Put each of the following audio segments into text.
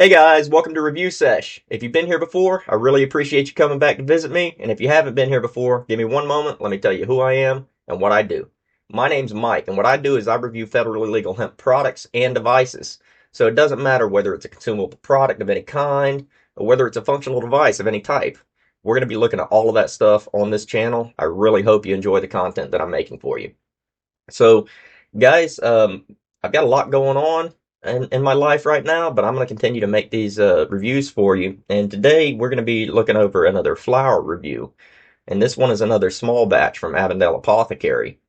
Hey guys, welcome to Review Sesh. If you've been here before, I really appreciate you coming back to visit me. And if you haven't been here before, give me one moment. Let me tell you who I am and what I do. My name's Mike, and what I do is I review federally legal hemp products and devices. So it doesn't matter whether it's a consumable product of any kind or whether it's a functional device of any type. We're going to be looking at all of that stuff on this channel. I really hope you enjoy the content that I'm making for you. So, guys, I've got a lot going on in my life right now, but I'm going to continue to make these reviews for you. And today we're going to be looking over another flower review. And this one is another small batch from Avondale Apothecary.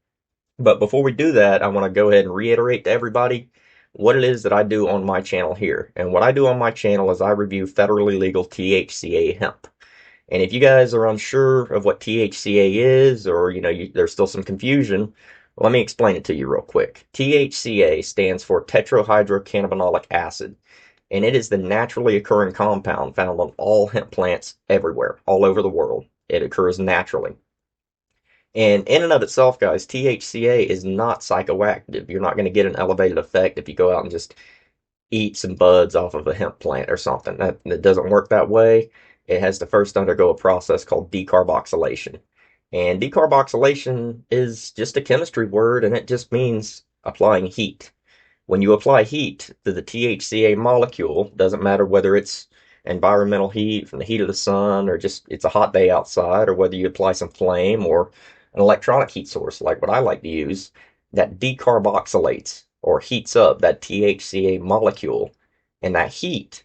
But before we do that, I want to go ahead and reiterate to everybody what it is that I do on my channel here. And what I do on my channel is I review federally legal THCA hemp. And if you guys are unsure of what THCA is, or there's still some confusion, let me explain it to you real quick. THCA stands for tetrahydrocannabinolic acid, and it is the naturally occurring compound found on all hemp plants everywhere, all over the world. It occurs naturally. And in and of itself, guys, THCA is not psychoactive. You're not going to get an elevated effect if you go out and just eat some buds off of a hemp plant or something. That doesn't work that way. It has to first undergo a process called decarboxylation. And decarboxylation is just a chemistry word, and it just means applying heat. When you apply heat to the THCA molecule, doesn't matter whether it's environmental heat from the heat of the sun, or just it's a hot day outside, or whether you apply some flame or an electronic heat source like what I like to use, that decarboxylates or heats up that THCA molecule, and that heat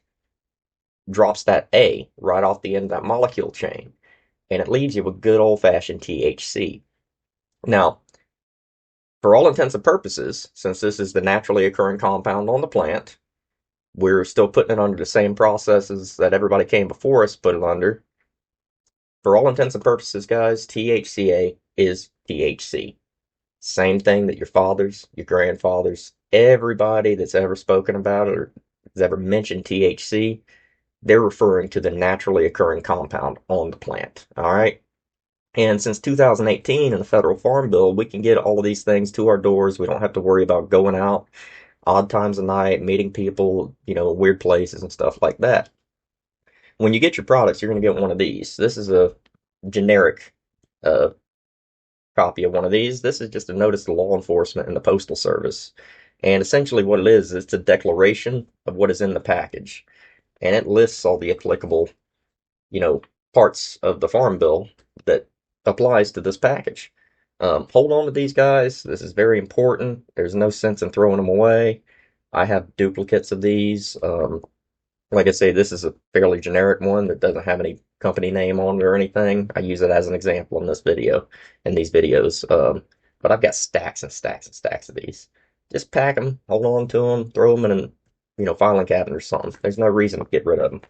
drops that A right off the end of that molecule chain, and it leaves you with good old-fashioned THC. Now, for all intents and purposes, since this is the naturally occurring compound on the plant, we're still putting it under the same processes that everybody came before us put it under. For all intents and purposes, guys, THCA is THC. Same thing that your fathers, your grandfathers, everybody that's ever spoken about it or has ever mentioned THC, they're referring to the naturally occurring compound on the plant. All right. And since 2018 in the federal farm bill, we can get all of these things to our doors. We don't have to worry about going out odd times of night, meeting people, weird places and stuff like that. When you get your products, you're going to get one of these. This is a generic uh, copy of one of these. This is just a notice to law enforcement and the Postal Service. And essentially what it is, it's a declaration of what is in the package. And it lists all the applicable, parts of the Farm Bill that applies to this package. Hold on to these, guys. This is very important. There's no sense in throwing them away. I have duplicates of these. Like I say, this is a fairly generic one that doesn't have any company name on it or anything. I use it as an example in this video, in these videos. But I've got stacks and stacks and stacks of these. Just pack them, hold on to them, throw them in filing cabinet or something. There's no reason to get rid of them.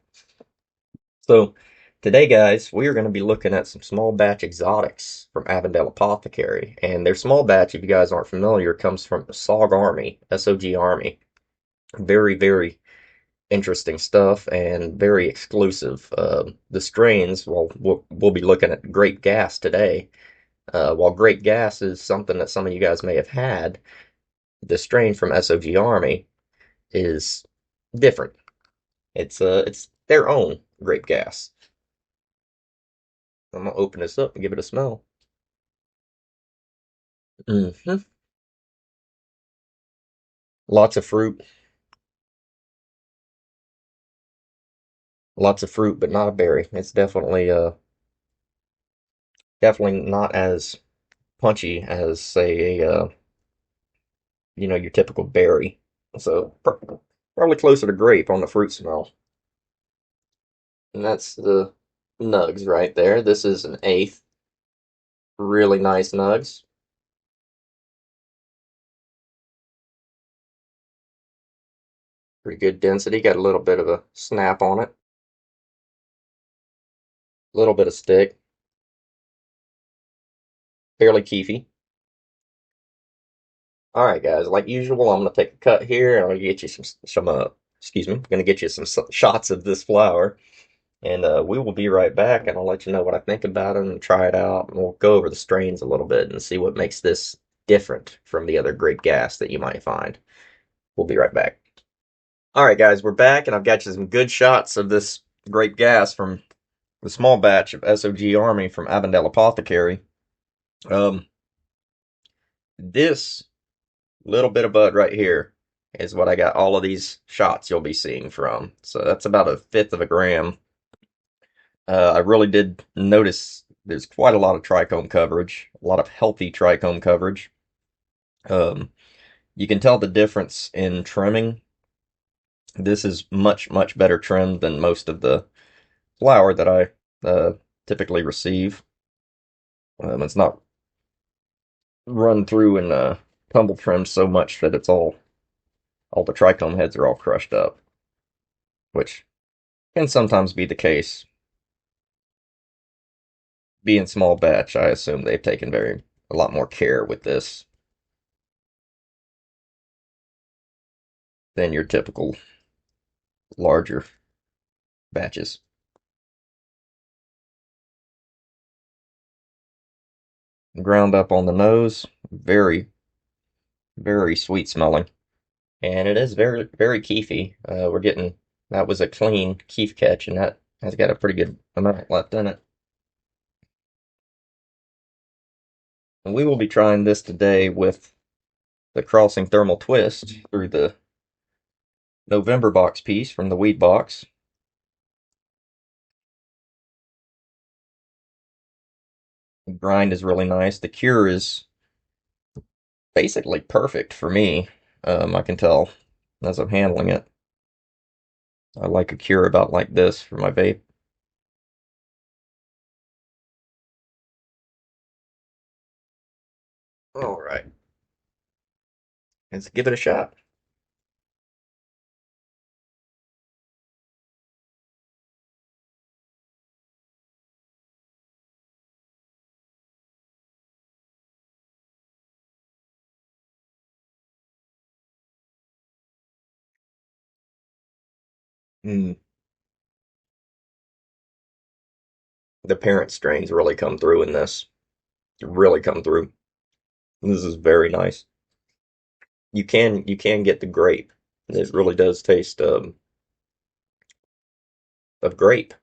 So today, guys, we are going to be looking at some small batch exotics from Avondale Apothecary. And their small batch, if you guys aren't familiar, comes from SOG Army, SOG Army. Very, very interesting stuff and very exclusive. The strains, well, we'll be looking at Grape Gas today. While Grape Gas is something that some of you guys may have had, the strain from SOG Army is different. It's their own Grape Gas. I'm gonna open this up and give it a smell. hmm Lots of fruit. Lots of fruit, but not a berry. It's definitely not as punchy as, say, your typical berry. So probably closer to grape on the fruit smell. And that's the nugs right there. This is an eighth. Really nice nugs. Pretty good density. Got a little bit of a snap on it. A little bit of stick. Fairly keefy. All right, guys. Like usual, I'm gonna take a cut here, and I'm gonna get you excuse me. I'm gonna get you some shots of this flower, and we will be right back, and I'll let you know what I think about it and try it out, and we'll go over the strains a little bit and see what makes this different from the other grape gas that you might find. We'll be right back. All right, guys, we're back, and I've got you some good shots of this grape gas from the small batch of SOG Army from Avondale Apothecary. Um, this little bit of bud right here is what I got all of these shots you'll be seeing from. So that's about a fifth of a gram. I really did notice there's quite a lot of trichome coverage, a lot of healthy trichome coverage. Um, you can tell the difference in trimming. This is much, much better trimmed than most of the flour that I typically receive. It's not run through and tumble trimmed so much that it's all the trichome heads are all crushed up, which can sometimes be the case. Being small batch, I assume they've taken a lot more care with this than your typical larger batches. Ground up on the nose, very, very sweet smelling. And it is very, very keefy. We're getting, that was a clean keef catch, and that has got a pretty good amount left in it. And we will be trying this today with the Crossing Thermal Twist through the November box piece from the weed box. The grind is really nice. The cure is basically perfect for me. I can tell as I'm handling it. I like a cure about like this for my vape. All right, let's give it a shot. Mm, the parent strains really come through in this. Really come through. This is very nice. You can get the grape. It really does taste of grape,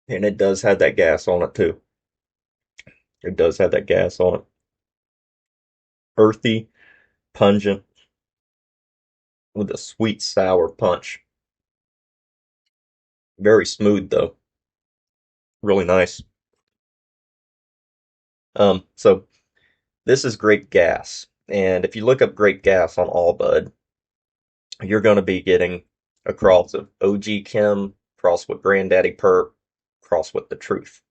and it does have that gas on it too. It does have that gas on it. Earthy, pungent, with a sweet sour punch. Very smooth though. Really nice. So this is grape gas. And if you look up grape gas on Allbud, you're going to be getting a cross of OG Chem, cross with Granddaddy Perp, cross with the Truth.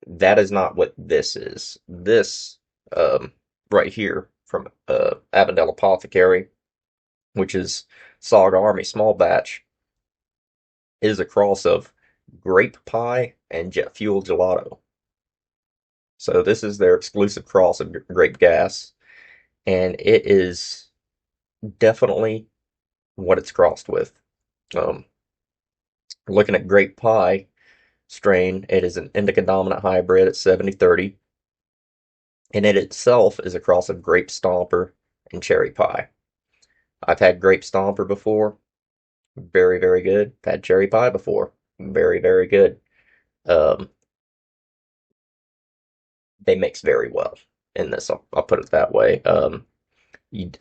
That is not what this is. This, right here from Avondale Apothecary, which is SOG Army Small Batch, is a cross of grape pie and jet fuel gelato. So this is their exclusive cross of grape gas, and it is definitely what it's crossed with. Um, Looking at grape pie strain, it is an indica dominant hybrid at 70-30, and it itself is a cross of grape stomper and cherry pie. I've had grape stomper before, very, very good. I've had cherry pie before, very, very good. Um, they mix very well in this. I'll put it that way.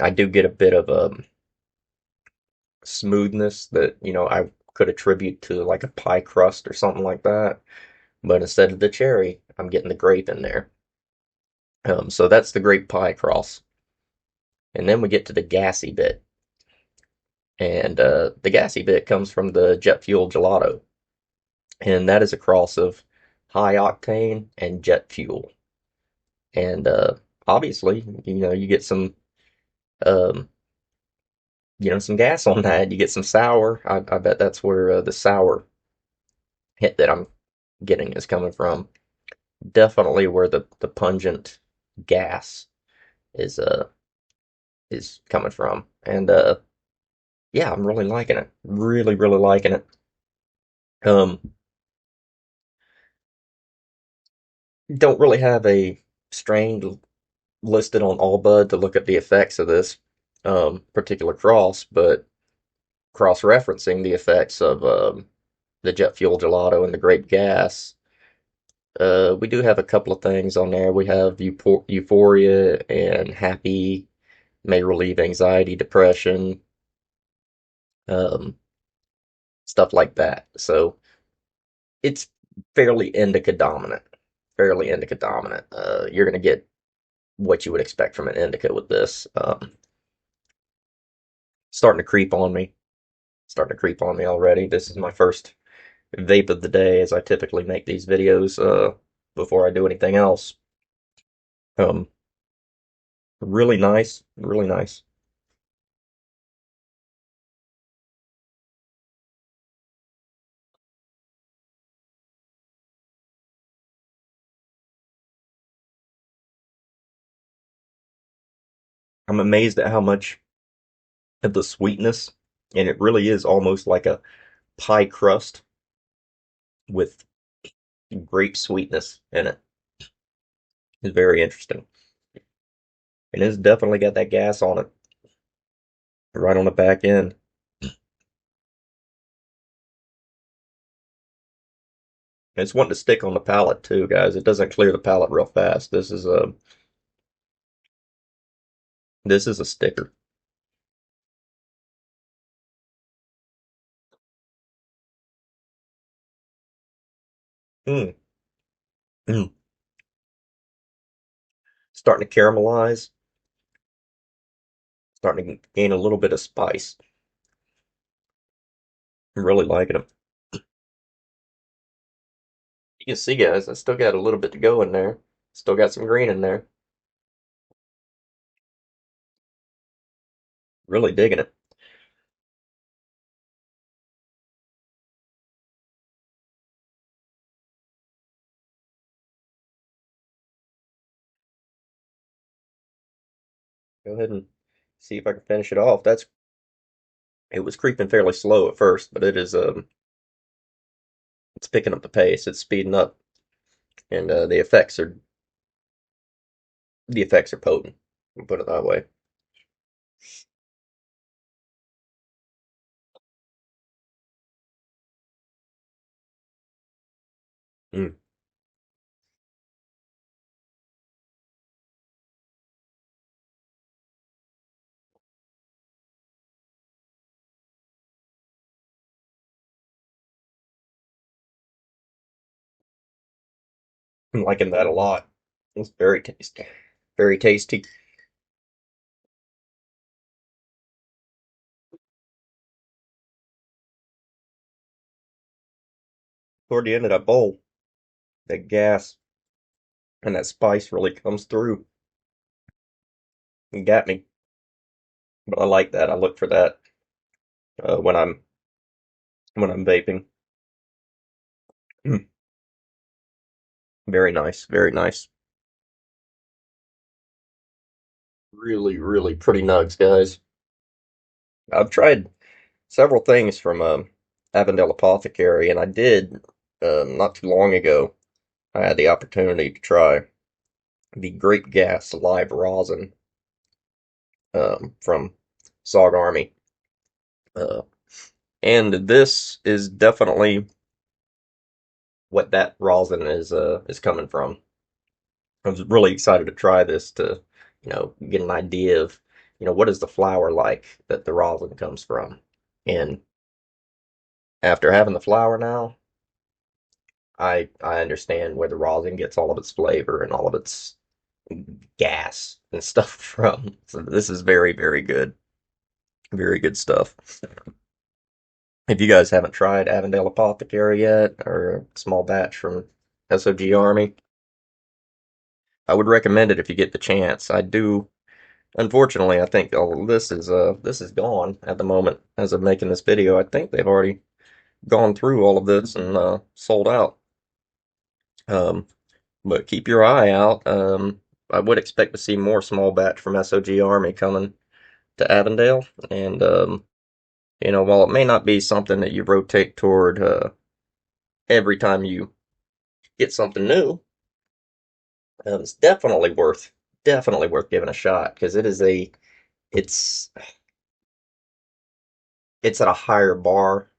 I do get a bit of smoothness that I could attribute to like a pie crust or something like that. But instead of the cherry, I'm getting the grape in there. So that's the grape pie cross. And then we get to the gassy bit. And the gassy bit comes from the jet fuel gelato. And that is a cross of high octane and jet fuel. And obviously, you get um, some gas on that. You get some sour. I bet that's where the sour hit that I'm getting is coming from. Definitely where the pungent gas is coming from. And yeah, I'm really liking it. Really, really liking it. Um Don't really have a strain listed on Allbud to look at the effects of this particular cross, but cross-referencing the effects of the jet fuel gelato and the grape gas, we do have a couple of things on there. We have euphoria and happy, may relieve anxiety, depression, um, stuff like that. So it's fairly indica dominant. Fairly indica dominant. You're going to get what you would expect from an indica with this. Starting to creep on me. Starting to creep on me already. This is my first vape of the day, as I typically make these videos before I do anything else. Um, really nice. Really nice. I'm amazed at how much of the sweetness, and it really is almost like a pie crust with grape sweetness in it. It's very interesting. And it's definitely got that gas on it, right on the back end. It's wanting to stick on the palate too, guys. It doesn't clear the palate real fast. This is a sticker. Mm, mm. Starting to caramelize, starting to gain a little bit of spice. I'm really liking them. You can see, guys, I still got a little bit to go in there. Still got some green in there. Really digging it. Go ahead and see if I can finish it off. It was creeping fairly slow at first, but it's picking up the pace. It's speeding up, and the effects are potent. I'll put it that way. Mm. I'm liking that a lot. It's very tasty. Very tasty. Toward the end of that bowl, that gas and that spice really comes through and got me. But I like that. I look for that uh, when I'm when I'm vaping. Mm. Very nice. Very nice. Really, really pretty nugs, guys. I've tried several things from Avondale Apothecary, and I did not too long ago. I had the opportunity to try the Grape Gas live rosin from SOG Army, uh, and this is definitely what that rosin is coming from. I was really excited to try this to, get an idea of, what is the flower like that the rosin comes from. And after having the flower now, I understand where the rosin gets all of its flavor and all of its gas and stuff from. So this is very, very good. Very good stuff. If you guys haven't tried Avondale Apothecary yet, or a small batch from SOG Army, I would recommend it if you get the chance. I do. Unfortunately, I think all of this is gone at the moment as of making this video. I think they've already gone through all of this and sold out. Um, but keep your eye out. I would expect to see more small batch from SOG Army coming to Avondale, and while it may not be something that you rotate toward every time you get something new, It's definitely worth giving a shot because it's it's at a higher bar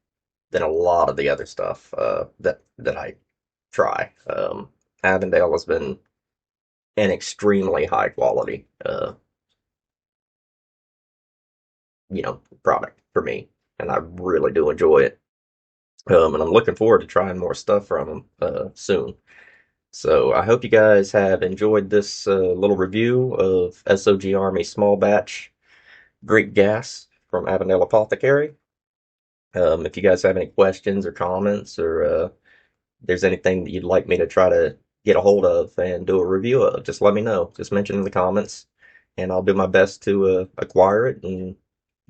than a lot of the other stuff that I try. Avondale has been an extremely high quality product for me, and I really do enjoy it. And I'm looking forward to trying more stuff from them soon. So I hope you guys have enjoyed this little review of SOG Army Small Batch Greek Gas from Avondale Apothecary. If you guys have any questions or comments, or there's anything that you'd like me to try to get a hold of and do a review of, just let me know. Just mention in the comments, and I'll do my best to acquire it and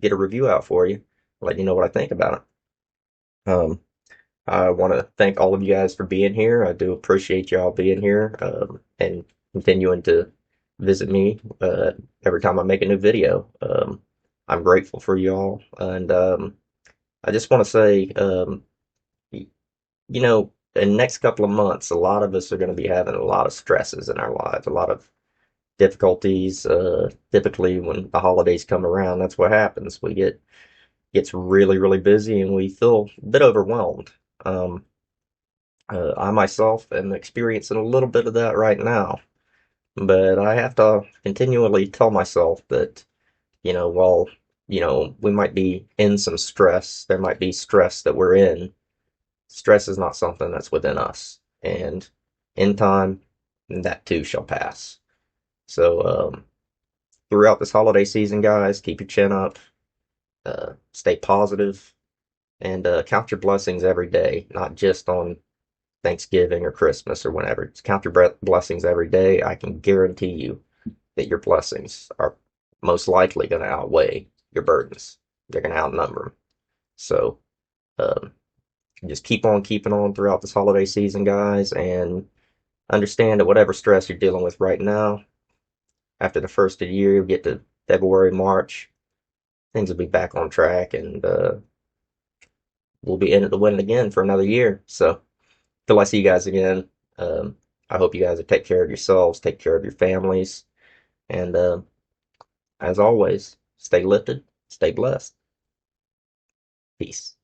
get a review out for you, let you know what I think about it. I want to thank all of you guys for being here. I do appreciate y'all being here and continuing to visit me every time I make a new video. I'm grateful for y'all, and I just want to say, in the next couple of months, a lot of us are going to be having a lot of stresses in our lives, a lot of difficulties. Typically, when the holidays come around, that's what happens. Gets really, really busy, and we feel a bit overwhelmed. Um, I myself am experiencing a little bit of that right now, but I have to continually tell myself that, while, we might be in some stress, there might be stress that we're in. Stress is not something that's within us, and in time, that too shall pass. So, throughout this holiday season, guys, keep your chin up, stay positive, and count your blessings every day, not just on Thanksgiving or Christmas or whenever. Just count your blessings every day. I can guarantee you that your blessings are most likely going to outweigh your burdens. They're going to outnumber them. So um, just keep on keeping on throughout this holiday season, guys, and understand that whatever stress you're dealing with right now, after the first of the year, you'll get to February, March, things will be back on track, and we'll be in it to win it again for another year. So till I see you guys again, I hope you guys will take care of yourselves, take care of your families, and as always, stay lifted, stay blessed. Peace.